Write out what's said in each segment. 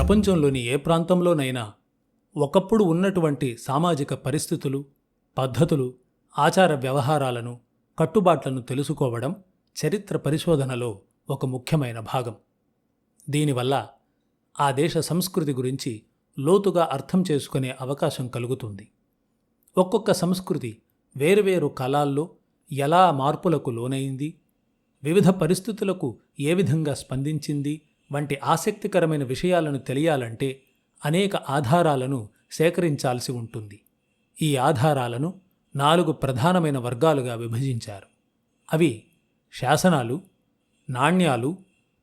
ప్రపంచంలోని ఏ ప్రాంతంలోనైనా ఒకప్పుడు ఉన్నటువంటి సామాజిక పరిస్థితులు, పద్ధతులు, ఆచార వ్యవహారాలను, కట్టుబాట్లను తెలుసుకోవడం చరిత్ర పరిశోధనలో ఒక ముఖ్యమైన భాగం. దీనివల్ల ఆ దేశ సంస్కృతి గురించి లోతుగా అర్థం చేసుకునే అవకాశం కలుగుతుంది. ఒక్కొక్క సంస్కృతి వేరువేరు కాలాల్లో ఎలా మార్పులకు లోనైంది, వివిధ పరిస్థితులకు ఏ విధంగా స్పందించింది వంటి ఆసక్తికరమైన విషయాలను తెలియాలంటే అనేక ఆధారాలను సేకరించాల్సి ఉంటుంది. ఈ ఆధారాలను 4 ప్రధానమైన వర్గాలుగా విభజించారు. అవి శాసనాలు, నాణ్యాలు,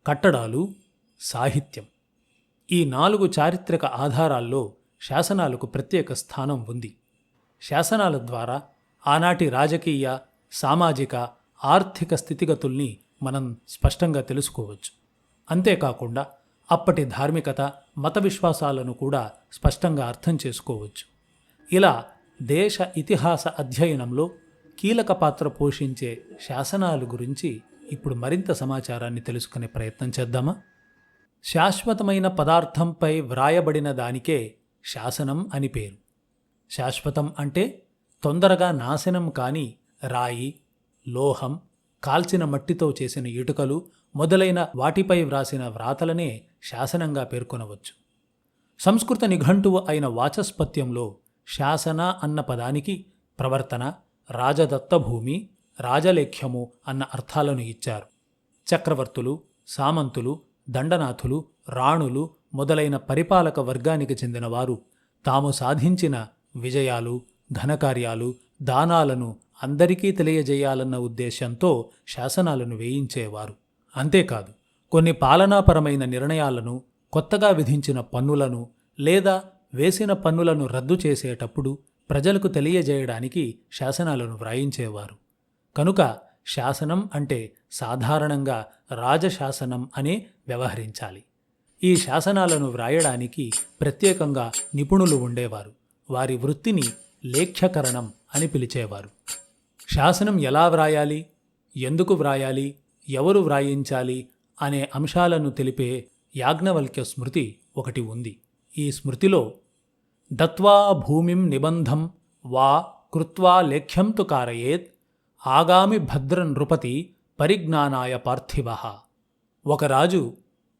కట్టడాలు, సాహిత్యం. ఈ 4 చారిత్రక ఆధారాల్లో శాసనాలకు ప్రత్యేక స్థానం ఉంది. శాసనాల ద్వారా ఆనాటి రాజకీయ, సామాజిక, ఆర్థిక స్థితిగతుల్ని మనం స్పష్టంగా తెలుసుకోవచ్చు. అంతేకాకుండా అప్పటి ధార్మికత, మత విశ్వాసాలను కూడా స్పష్టంగా అర్థం చేసుకోవచ్చు. ఇలా దేశ ఇతిహాస అధ్యయనంలో కీలక పాత్ర పోషించే శాసనాల గురించి ఇప్పుడు మరింత సమాచారాన్ని తెలుసుకునే ప్రయత్నం చేద్దామా? శాశ్వతమైన పదార్థంపై వ్రాయబడిన దానికే శాసనం అని పేరు. శాశ్వతం అంటే తొందరగా నాశనం కాని రాయి, లోహం, కాల్చిన మట్టితో చేసిన ఇటుకలు మొదలైన వాటిపై వ్రాసిన వ్రాతలనే శాసనంగా పేర్కొనవచ్చు. సంస్కృత నిఘంటువు అయిన వాచస్పత్యంలో శాసన అన్న పదానికి ప్రవర్తన, రాజదత్త భూమి, రాజలేఖ్యము అన్న అర్థాలను ఇచ్చారు. చక్రవర్తులు, సామంతులు, దండనాథులు, రాణులు మొదలైన పరిపాలక వర్గానికి చెందినవారు తాము సాధించిన విజయాలు, ఘనకార్యాలు, దానాలను అందరికీ తెలియజేయాలన్న ఉద్దేశంతో శాసనాలను వేయించేవారు. అంతేకాదు, కొన్ని పాలనాపరమైన నిర్ణయాలను, కొత్తగా విధించిన పన్నులను లేదా వేసిన పన్నులను రద్దు చేసేటప్పుడు ప్రజలకు తెలియజేయడానికి శాసనాలను వ్రాయించేవారు. కనుక శాసనం అంటే సాధారణంగా రాజశాసనం అనే వ్యవహరించాలి. ఈ శాసనాలను వ్రాయడానికి ప్రత్యేకంగా నిపుణులు ఉండేవారు. వారి వృత్తిని లేఖ్యకరణం అని పిలిచేవారు. శాసనం ఎలా వ్రాయాలి, ఎందుకు వ్రాయాలి, ఎవరు వ్రాయించాలి అనే అంశాలను తెలిపే యాజ్ఞవల్క్య స్మృతి ఒకటి ఉంది. ఈ స్మృతిలో దత్వా భూమిం నిబంధం వా కృత్వా లేఖ్యం తు కారయేత్ ఆగామి భద్ర నృపతి పరిజ్ఞానాయ పార్థివః. ఒక రాజు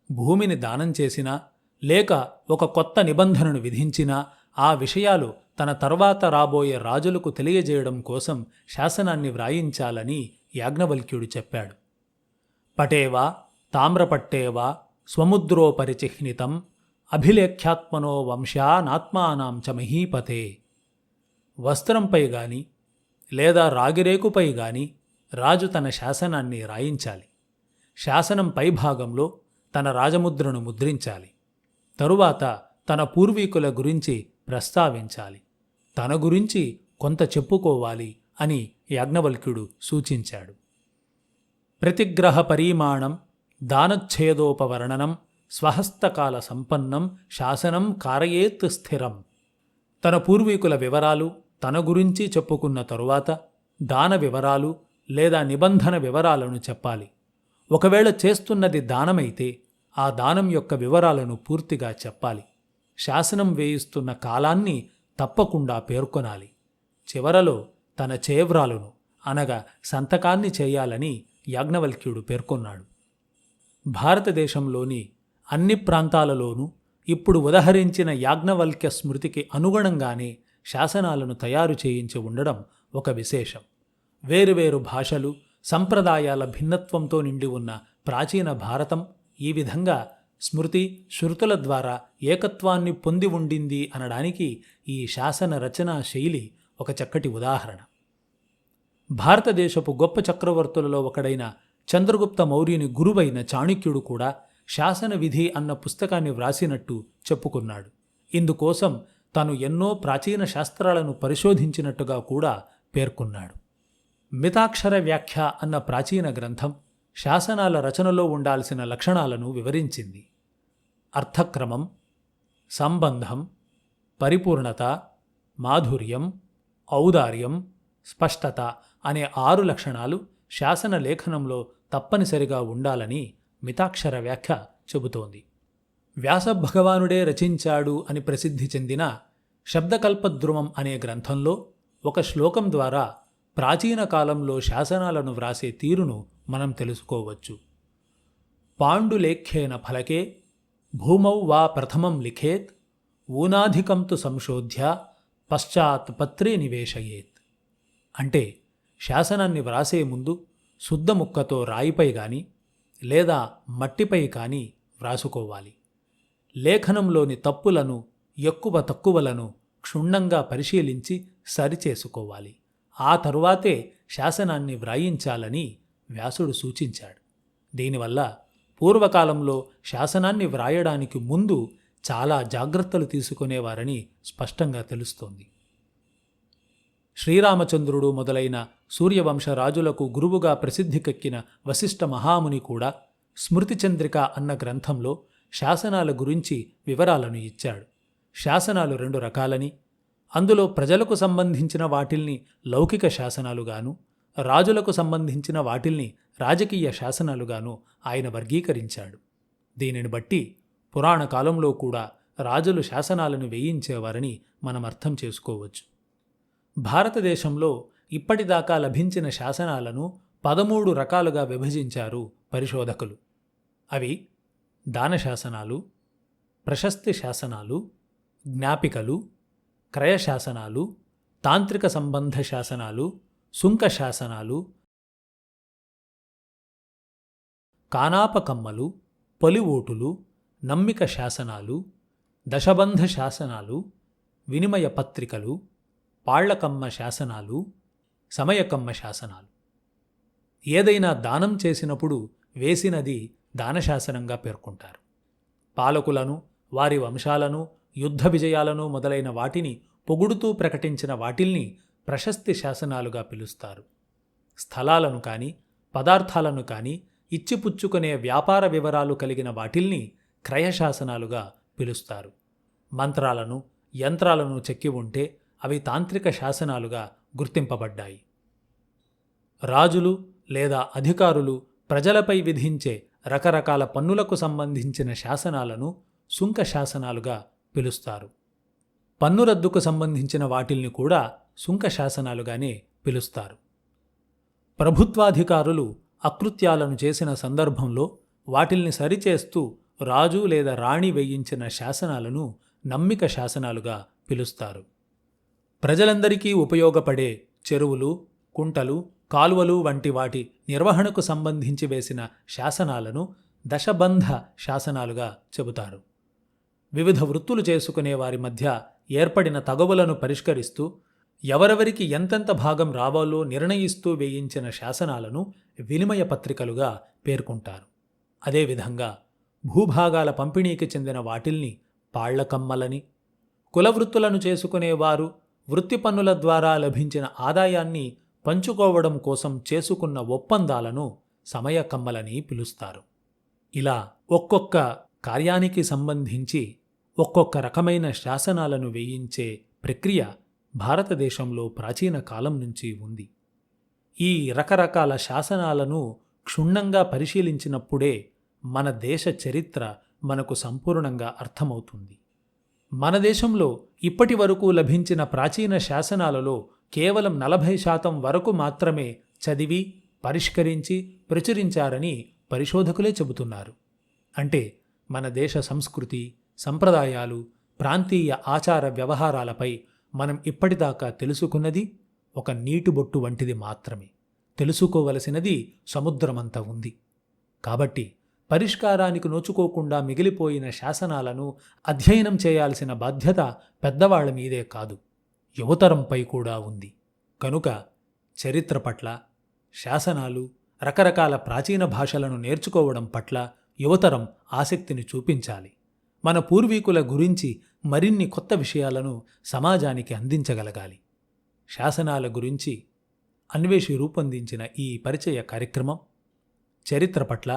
భూమిని దానం చేసినా లేక ఒక కొత్త నిబంధనను విధించినా ఆ విషయాలు తన తర్వాత రాబోయే రాజులకు తెలియజేయడం కోసం శాసనాన్ని వ్రాయించాలని యాజ్ఞవల్క్యుడు చెప్పాడు. పటేవా తామ్రపట్టేవా స్వముద్రోపరిచిహ్నితం అభిలేఖ్యాత్మనో వంశానాత్మానాం చ మహీపతే. వస్త్రంపై గాని లేదా రాగిరేకుపై గాని రాజు తన శాసనాన్ని రాయించాలి. శాసనం పైభాగంలో తన రాజముద్రను ముద్రించాలి. తరువాత తన పూర్వీకుల గురించి ప్రస్తావించాలి. తన గురించి కొంత చెప్పుకోవాలి అని యాజ్ఞవల్క్యుడు సూచించాడు. ప్రతిగ్రహ పరీమాణం దానచ్ఛేదోపవర్ణనం స్వహస్తకాల సంపన్నం శాసనం కారయేత్ స్థిరం. తన పూర్వీకుల వివరాలు తన గురించి చెప్పుకున్న తరువాత దాన వివరాలు లేదా నిబంధన వివరాలను చెప్పాలి. ఒకవేళ చేస్తున్నది దానమైతే ఆ దానం యొక్క వివరాలను పూర్తిగా చెప్పాలి. శాసనం వేయిస్తున్న కాలాన్ని తప్పకుండా పేర్కొనాలి. చివరలో తన చేవ్రాలును అనగా సంతకాన్ని చేయాలని యాజ్ఞవల్క్యుడు పేర్కొన్నాడు. భారతదేశంలోని అన్ని ప్రాంతాలలోనూ ఇప్పుడు ఉదహరించిన యాజ్ఞవల్క్య స్మృతికి అనుగుణంగానే శాసనాలను తయారు చేయించి ఉండడం ఒక విశేషం. వేరువేరు భాషలు, సంప్రదాయాల భిన్నత్వంతో నిండి ఉన్న ప్రాచీన భారతం ఈ విధంగా స్మృతి, శృతుల ద్వారా ఏకత్వాన్ని పొంది ఉండింది అనడానికి ఈ శాసన రచనా శైలి ఒక చక్కటి ఉదాహరణ. భారతదేశపు గొప్ప చక్రవర్తులలో ఒకడైన చంద్రగుప్త మౌర్యుని గురువైన చాణక్యుడు కూడా శాసన విధి అన్న పుస్తకాన్ని వ్రాసినట్టు చెప్పుకున్నాడు. ఇందుకోసం తాను ఎన్నో ప్రాచీన శాస్త్రాలను పరిశోధించినట్టుగా కూడా పేర్కొన్నాడు. మితాక్షర వ్యాఖ్య అన్న ప్రాచీన గ్రంథం శాసనాల రచనలో ఉండాల్సిన లక్షణాలను వివరించింది. అర్థక్రమం, సంబంధం, పరిపూర్ణత, మాధుర్యం, ఔదార్యం, స్పష్టత అనే 6 లక్షణాలు శాసన లేఖనంలో తప్పనిసరిగా ఉండాలని మితాక్షర వ్యాఖ్య చెబుతోంది. వ్యాస భగవానుడే రచించాడు అని ప్రసిద్ధి చెందిన శబ్దకల్పద్రుమం అనే గ్రంథంలో ఒక శ్లోకం ద్వారా ప్రాచీన కాలంలో శాసనాలను వ్రాసే తీరును మనం తెలుసుకోవచ్చు. పాండులేఖ్యేన ఫలకే భూమౌ వా ప్రథమం లిఖేత్ ఊనాధికం తు సంశోధ్య పశ్చాత్ పత్రే నివేశయేత్. అంటే శాసనాన్ని వ్రాసే ముందు శుద్ధ ముక్కతో రాయిపై గాని లేదా మట్టిపై కానీ వ్రాసుకోవాలి. లేఖనంలోని తప్పులను ఎక్కువ తక్కువలను క్షుణ్ణంగా పరిశీలించి సరిచేసుకోవాలి. ఆ తరువాతే శాసనాన్ని వ్రాయించాలని వ్యాసుడు సూచించాడు. దీనివల్ల పూర్వకాలంలో శాసనాన్ని వ్రాయడానికి ముందు చాలా జాగ్రత్తలు తీసుకునేవారని స్పష్టంగా తెలుస్తోంది. శ్రీరామచంద్రుడు మొదలైన సూర్యవంశ రాజులకు గురువుగా ప్రసిద్ధికెక్కిన వశిష్ఠ మహాముని కూడా స్మృతిచంద్రిక అన్న గ్రంథంలో శాసనాల గురించి వివరాలను ఇచ్చాడు. శాసనాలు 2 రకాలని, అందులో ప్రజలకు సంబంధించిన వాటిల్ని లౌకిక శాసనాలుగాను, రాజులకు సంబంధించిన వాటిల్ని రాజకీయ శాసనాలుగాను ఆయన వర్గీకరించాడు. దీనిని బట్టి పురాణ కాలంలో కూడా రాజులు శాసనాలను వేయించేవారని మనం అర్థం చేసుకోవచ్చు. భారతదేశంలో ఇప్పటిదాకా లభించిన శాసనాలను 13 రకాలుగా విభజించారు పరిశోధకులు. అవి దానశాసనాలు, ప్రశస్తి శాసనాలు, జ్ఞాపికలు, క్రయశాసనాలు, తాంత్రిక సంబంధ శాసనాలు, సుంక శాసనాలు, కానాపకమ్మలు, పొలివోటులు, నమ్మిక శాసనాలు, దశబంధ శాసనాలు, వినిమయ పత్రికలు, పాళ్లకమ్మ శాసనాలు, సమయకమ్మ శాసనాలు. ఏదైనా దానం చేసినప్పుడు వేసినది దానశాసనంగా పేర్కొంటారు. పాలకులను, వారి వంశాలను, యుద్ధ విజయాలను మొదలైన వాటిని పొగుడుతూ ప్రకటించిన వాటిల్ని ప్రశస్తి శాసనాలుగా పిలుస్తారు. స్థలాలను కాని, పదార్థాలను కాని ఇచ్చిపుచ్చుకునే వ్యాపార వివరాలు కలిగిన వాటిల్ని క్రయశాసనాలుగా పిలుస్తారు. మంత్రాలను, యంత్రాలను చెక్కి ఉంటే అవి తాంత్రిక శాసనాలుగా గుర్తింపబడ్డాయి. రాజులు లేదా అధికారులు ప్రజలపై విధించే రకరకాల పన్నులకు సంబంధించిన శాసనాలను సుంక శాసనాలుగా పిలుస్తారు. పన్ను రద్దుకు సంబంధించిన వాటిల్ని కూడా సుంక శాసనాలుగానే పిలుస్తారు. ప్రభుత్వాధికారులు అకృత్యాలను చేసిన సందర్భంలో వాటిల్ని సరిచేస్తూ రాజు లేదా రాణి వేయించిన శాసనాలను నమ్మిక శాసనాలుగా పిలుస్తారు. ప్రజలందరికీ ఉపయోగపడే చెరువులు, కుంటలు, కాలువలు వంటి వాటి నిర్వహణకు సంబంధించి వేసిన శాసనాలను దశబంధ శాసనాలుగా చెబుతారు. వివిధ వృత్తులు చేసుకునే వారి మధ్య ఏర్పడిన తగవులను పరిష్కరిస్తూ ఎవరెవరికి ఎంతెంత భాగం రావాలో నిర్ణయిస్తూ వేయించిన శాసనాలను వినిమయ పత్రికలుగా పేర్కొంటారు. అదేవిధంగా భూభాగాల పంపిణీకి చెందిన వాటిల్ని పాళ్లకమ్మలని, కులవృత్తులను చేసుకునేవారు వృత్తి పన్నుల ద్వారా లభించిన ఆదాయాన్ని పంచుకోవడం కోసం చేసుకున్న ఒప్పందాలను సమయకమ్మలని పిలుస్తారు. ఇలా ఒక్కొక్క కార్యానికి సంబంధించి ఒక్కొక్క రకమైన శాసనాలను వేయించే ప్రక్రియ భారతదేశంలో ప్రాచీన కాలం నుంచి ఉంది. ఈ రకరకాల శాసనాలను క్షుణ్ణంగా పరిశీలించినప్పుడే మన దేశ చరిత్ర మనకు సంపూర్ణంగా అర్థమవుతుంది. మన దేశంలో ఇప్పటి వరకు లభించిన ప్రాచీన శాసనాలలో కేవలం 40% వరకు మాత్రమే చదివి, పరిష్కరించి, ప్రచురించారని పరిశోధకులే చెబుతున్నారు. అంటే మన దేశ సంస్కృతి, సంప్రదాయాలు, ప్రాంతీయ ఆచార వ్యవహారాలపై మనం ఇప్పటిదాకా తెలుసుకున్నది ఒక నీటిబొట్టు వంటిది మాత్రమే. తెలుసుకోవలసినది సముద్రమంత ఉంది. కాబట్టి పరిష్కారానికి నోచుకోకుండా మిగిలిపోయిన శాసనాలను అధ్యయనం చేయాల్సిన బాధ్యత పెద్దవాళ్ల మీదే కాదు, యువతరంపై కూడా ఉంది. కనుక చరిత్ర పట్ల, శాసనాలు, రకరకాల ప్రాచీన భాషలను నేర్చుకోవడం పట్ల యువతరం ఆసక్తిని చూపించాలి. మన పూర్వీకుల గురించి మరిన్ని కొత్త విషయాలను సమాజానికి అందించగలగాలి. శాసనాల గురించి అన్వేషి రూపొందించిన ఈ పరిచయ కార్యక్రమం చరిత్ర పట్ల,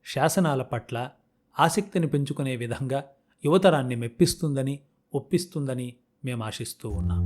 శాసనాల పట్ల ఆసక్తిని పెంచుకునే విధంగా యువతరాన్ని మెప్పిస్తుందని, ఒప్పిస్తుందని మేము ఆశిస్తూ ఉన్నాం.